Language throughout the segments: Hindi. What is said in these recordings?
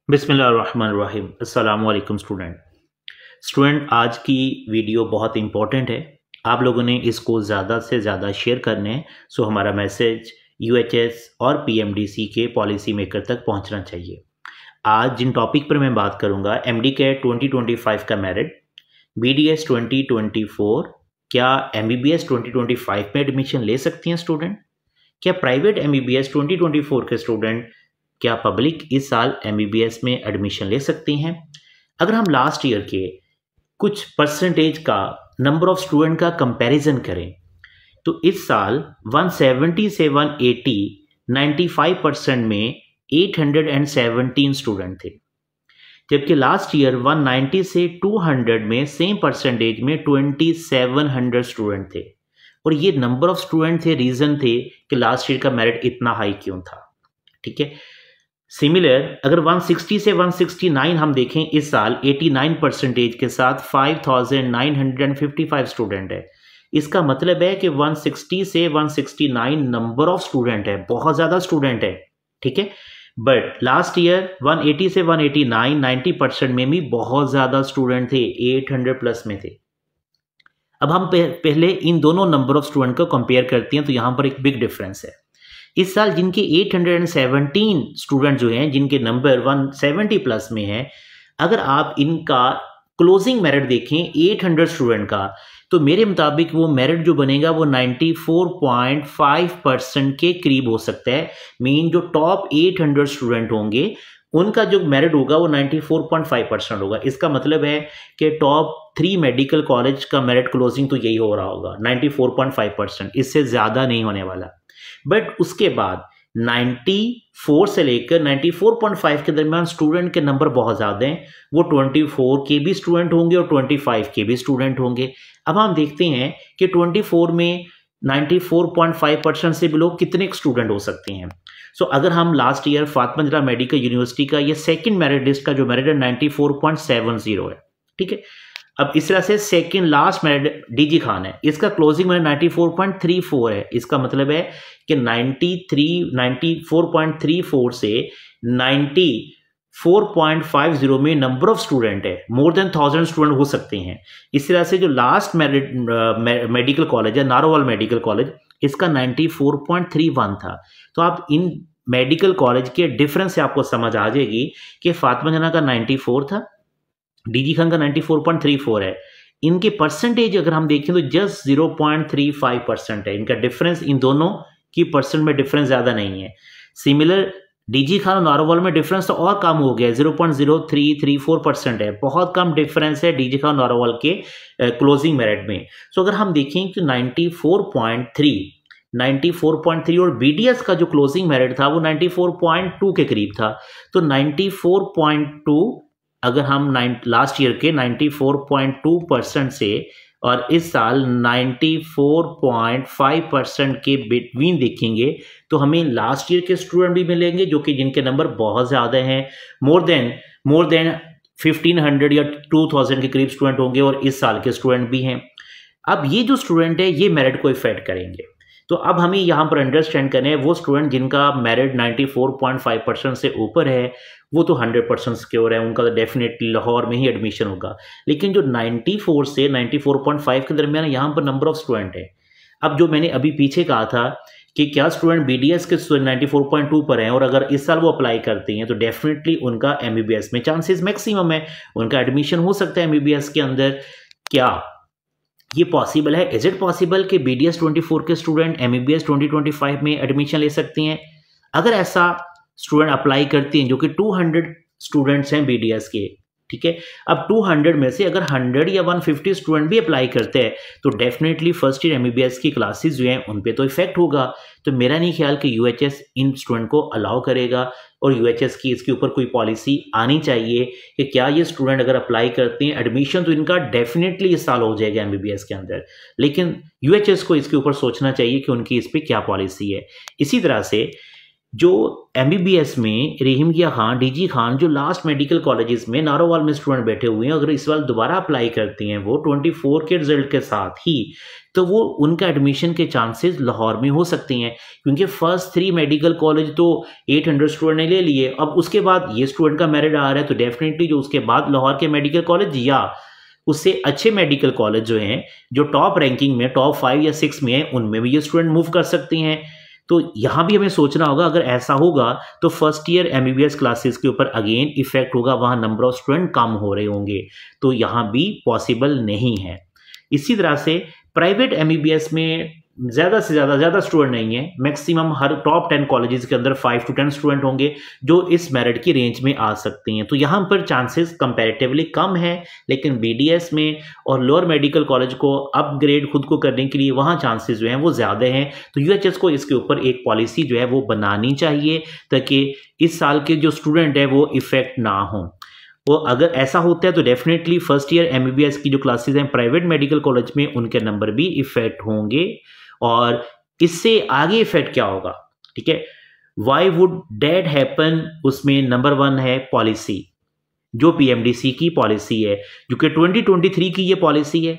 बिस्मिल्लाहिर्रहमानिर्रहीम। अस्सलाम वालेकुम स्टूडेंट, आज की वीडियो बहुत इंपॉर्टेंट है। आप लोगों ने इसको ज़्यादा से ज़्यादा शेयर करने हैं। सो हमारा मैसेज यूएचएस और पीएमडीसी के पॉलिसी मेकर तक पहुंचना चाहिए। आज जिन टॉपिक पर मैं बात करूंगा, एमडी कैट 2025 का मेरिट, बीडीएस 2024, क्या एमबीबीएस 2025 में एडमिशन ले सकती हैं स्टूडेंट? क्या प्राइवेट एमबीबीएस 2024 के स्टूडेंट क्या पब्लिक इस साल एमबीबीएस में एडमिशन ले सकती हैं? अगर हम लास्ट ईयर के कुछ परसेंटेज का नंबर ऑफ स्टूडेंट का कंपैरिजन करें तो इस साल 170 से 180 95% में 817 स्टूडेंट थे, जबकि लास्ट ईयर 190 से 200 में सेम परसेंटेज में 2700 स्टूडेंट थे। और ये नंबर ऑफ स्टूडेंट थे, रीजन थे कि लास्ट ईयर का मेरिट इतना हाई क्यों था। ठीक है, सिमिलर अगर 160 से 169 हम देखें, इस साल 89 परसेंटेज के साथ 5955 स्टूडेंट है। इसका मतलब है कि 160 से 169 नंबर ऑफ स्टूडेंट है, बहुत ज़्यादा स्टूडेंट है। ठीक है, बट लास्ट ईयर 180 से 189 90% में भी बहुत ज़्यादा स्टूडेंट थे, 800 प्लस में थे। अब हम पहले इन दोनों नंबर ऑफ स्टूडेंट को कंपेयर करते हैं तो यहाँ पर एक बिग डिफरेंस है। इस साल जिनके 817 स्टूडेंट जो हैं, जिनके नंबर 170 प्लस में है, अगर आप इनका क्लोजिंग मेरिट देखें 800 स्टूडेंट का, तो मेरे मुताबिक वो मेरिट जो बनेगा वो 94.5% के करीब हो सकता है। मीन जो टॉप 800 स्टूडेंट होंगे उनका जो मेरिट होगा वो 94.5% होगा। इसका मतलब है कि टॉप 3 मेडिकल कॉलेज का मेरिट क्लोजिंग तो यही हो रहा होगा 94.5%, इससे ज़्यादा नहीं होने वाला। बट उसके बाद 94 से लेकर 94.5 के दरमियान स्टूडेंट के नंबर बहुत ज़्यादा हैं। वो 24 के भी स्टूडेंट होंगे और 25 के भी स्टूडेंट होंगे। अब हम देखते हैं कि 24 में 94.5% से बिलो कितने स्टूडेंट हो सकते हैं। सो अगर हम last year Fatima Zahra medical university का ये सेकंड मेरिट लिस्ट का जो मेरिट है 94.70 है। ठीक है, अब इस तरह से second last merit DG Khan है, इसका क्लोजिंग मेरिट 94.34 है। इसका मतलब है कि 94.34 से 94.50 में नंबर ऑफ स्टूडेंट है, मोर देन 1000 स्टूडेंट हो सकते हैं। इस तरह से जो लास्ट मेरिट मेडिकल कॉलेज है, नारोवाल मेडिकल कॉलेज, इसका 94.31 था। तो आप इन मेडिकल कॉलेज के डिफरेंस से आपको समझ आ जाएगी कि फातिमा जहरा का 94 था, डीजी खान का 94.34 है। इनके परसेंटेज अगर हम देखें तो जस्ट 0.35% है इनका डिफरेंस। इन दोनों की परसेंट में डिफरेंस ज़्यादा नहीं है। सिमिलर डीजी खान और नारोवाल में डिफरेंस तो और कम हो गया, 0.0334% है। बहुत कम डिफरेंस है डीजी खान और नारोवाल के क्लोजिंग मेरिट में। सो अगर हम देखें कि 94.3 और बीडीएस का जो क्लोजिंग मेरिट था वो 94.2 के करीब था। तो 94.2 अगर हम लास्ट ईयर के 94.2% से और इस साल 94.5% के बिटवीन देखेंगे तो हमें लास्ट ईयर के स्टूडेंट भी मिलेंगे जो कि जिनके नंबर बहुत ज़्यादा हैं, मोर देन 1500 या 2000 के करीब स्टूडेंट होंगे, और इस साल के स्टूडेंट भी हैं। अब ये जो स्टूडेंट है ये मेरिट को इफेक्ट करेंगे। तो अब हमें यहाँ पर अंडरस्टैंड करना है, वो स्टूडेंट जिनका मेरिट 94.5% से ऊपर है वो तो 100% सिक्योर है, उनका तो डेफिनेटली लाहौर में ही एडमिशन होगा। लेकिन जो 94 से 94.5 के दरमियान यहाँ पर नंबर ऑफ स्टूडेंट है। अब जो मैंने अभी पीछे कहा था कि क्या स्टूडेंट बीडीएस के 94.2 पर हैं और अगर इस साल वो अप्लाई करते हैं तो डेफिनेटली उनका एमबीबीएस में चांसेस मैक्सिमम है, उनका एडमिशन हो सकता है एमबीबीएस के अंदर। क्या ये पॉसिबल है? इज इट पॉसिबल कि बीडीएस 24 के स्टूडेंट एमबीबीएस 2025 में एडमिशन ले सकते हैं? अगर ऐसा स्टूडेंट अप्लाई करते हैं, जो कि 200 स्टूडेंट्स हैं बीडीएस के, ठीक है, अब 200 में से अगर 100 या 150 स्टूडेंट भी अप्लाई करते हैं तो डेफिनेटली फर्स्ट ईयर एमबीबीएस की क्लासेस जो हैं उन पे तो इफेक्ट होगा। तो मेरा नहीं ख्याल कि यूएचएस इन स्टूडेंट को अलाउ करेगा, और यूएचएस की इसके ऊपर कोई पॉलिसी आनी चाहिए कि क्या ये स्टूडेंट अगर अप्लाई करते हैं एडमिशन तो इनका डेफिनेटली इस साल हो जाएगा एमबीबीएस के अंदर, लेकिन यूएचएस को इसके ऊपर सोचना चाहिए कि उनकी इस पर क्या पॉलिसी है। इसी तरह से जो एमबीबीएस में रहीमगिया खान, डीजी खान, जो लास्ट मेडिकल कॉलेजेस में नारोवाल में स्टूडेंट बैठे हुए हैं, अगर इस बार दोबारा अप्लाई करते हैं वो 24 के रिजल्ट के साथ ही, तो वो उनका एडमिशन के चांसेस लाहौर में हो सकते हैं, क्योंकि फर्स्ट 3 मेडिकल कॉलेज तो 800 स्टूडेंट ने ले लिए। अब उसके बाद ये स्टूडेंट का मेरिट आ रहा है, तो डेफिनेटली जो उसके बाद लाहौर के मेडिकल कॉलेज या उससे अच्छे मेडिकल कॉलेज जो हैं, जो टॉप रैंकिंग में टॉप 5 या 6 में हैं, उनमें भी ये स्टूडेंट मूव कर सकते हैं। तो यहाँ भी हमें सोचना होगा, अगर ऐसा होगा तो फर्स्ट ईयर एमबीबीएस क्लासेस के ऊपर अगेन इफेक्ट होगा, वहाँ नंबर ऑफ स्टूडेंट कम हो रहे होंगे, तो यहाँ भी पॉसिबल नहीं है। इसी तरह से प्राइवेट एमबीबीएस में ज़्यादा से ज़्यादा स्टूडेंट नहीं है, मैक्सिमम हर टॉप 10 कॉलेजेस के अंदर 5 to 10 स्टूडेंट होंगे जो इस मेरिट की रेंज में आ सकते हैं, तो यहाँ पर चांसेस कंपैरेटिवली कम है। लेकिन बीडीएस में और लोअर मेडिकल कॉलेज को अपग्रेड खुद को करने के लिए वहाँ चांसेस जो हैं वो ज़्यादा हैं। तो यूएचएस को इसके ऊपर एक पॉलिसी जो है वो बनानी चाहिए, ताकि इस साल के जो स्टूडेंट है वो इफ़ेक्ट ना हो। वो अगर ऐसा होता है तो डेफिनेटली फर्स्ट ईयर एमबीबीएस की जो क्लासेस हैं प्राइवेट मेडिकल कॉलेज में, उनके नंबर भी इफेक्ट होंगे। और इससे आगे इफेक्ट क्या होगा, ठीक है, वाई वुड डेट हैपन, उसमें नंबर 1 है पॉलिसी, जो पीएमडीसी की पॉलिसी है, जो कि 2023 की ये पॉलिसी है।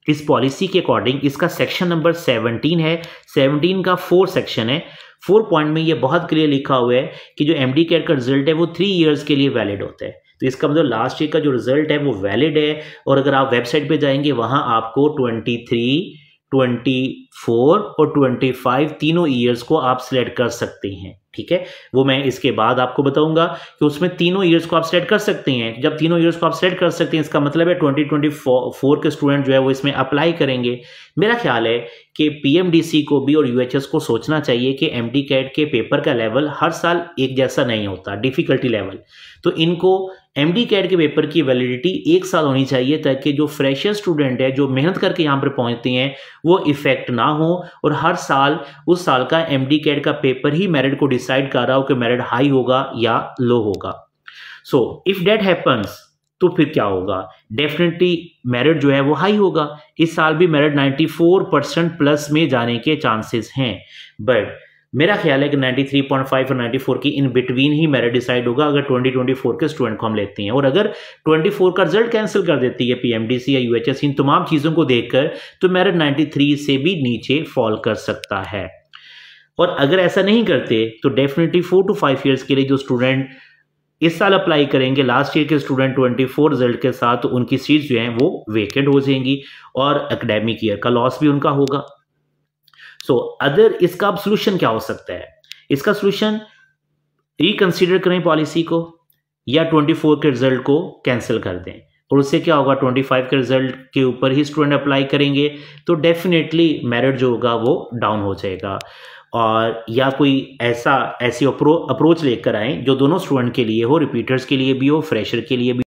इस पॉलिसी के अकॉर्डिंग इसका सेक्शन नंबर 17 है, 17 का 4 सेक्शन है। 4 पॉइंट में ये बहुत क्लियर लिखा हुआ है कि जो एमडी कैट का रिजल्ट है वो 3 ईयर्स के लिए वैलिड होता है। तो इसका मतलब लास्ट ईयर का जो रिजल्ट है वो वैलिड है, और अगर आप वेबसाइट पे जाएंगे वहां आपको 23, 24 और 25 तीनों ईयर्स को आप सिलेक्ट कर सकते हैं, ठीक है। वो मैं इसके बाद आपको बताऊंगा कि उसमें तीनों ईयर्स को आप सिलेक्ट कर सकते हैं। जब तीनों ईयर्स को आप सिलेक्ट कर सकते हैं, इसका मतलब है 2024 के स्टूडेंट जो है वो इसमें अप्लाई करेंगे। मेरा ख्याल है कि पीएमडीसी को भी और यूएचएस को सोचना चाहिए कि एमडी कैट के पेपर का लेवल हर साल एक जैसा नहीं होता, डिफिकल्टी लेवल, तो इनको एमडी कैट के पेपर की वैलिडिटी 1 साल होनी चाहिए, ताकि जो फ्रेशर स्टूडेंट है जो मेहनत करके यहाँ पर पहुँचते हैं वो इफेक्ट ना हो, और हर साल उस साल का एमडी कैट का पेपर ही मेरिट को डिसाइड कर रहा हो कि मेरिट हाई होगा या लो होगा। सो इफ दैट हैपन्स तो फिर क्या होगा, डेफिनेटली मेरिट जो है वो हाई होगा। इस साल भी मेरिट 94% प्लस में जाने के चांसेस हैं, बट मेरा ख्याल है कि 93.5 और 94 की in between he merit decide होगा अगर 2024 के स्टूडेंट को हम लेते हैं। और अगर 24 का रिजल्ट कैंसिल कर देती है पीएमडीसी या यूएचएस इन तमाम चीज़ों को देखकर, तो मेरिट 93 से भी नीचे फॉल कर सकता है। और अगर ऐसा नहीं करते तो डेफिनेटली 4 to 5 ईयर्स के लिए जो स्टूडेंट इस साल अप्लाई करेंगे, लास्ट ईयर के स्टूडेंट 24 रिजल्ट के साथ, तो उनकी सीट्स जो हैं वो वेकेंट हो जाएंगी और एकेडमिक ईयर का लॉस भी उनका होगा। सो अदर इसका अब सोल्यूशन क्या हो सकता है, इसका सोल्यूशन रिकंसीडर करें पॉलिसी को, या 24 के रिजल्ट को कैंसिल कर दें, और उससे क्या होगा 25 के रिजल्ट के ऊपर ही स्टूडेंट अप्लाई करेंगे, तो डेफिनेटली मेरिट जो होगा वो डाउन हो जाएगा। और या कोई ऐसी अप्रोच लेकर आए जो दोनों स्टूडेंट के लिए हो, रिपीटर्स के लिए भी हो, फ्रेशर के लिए भी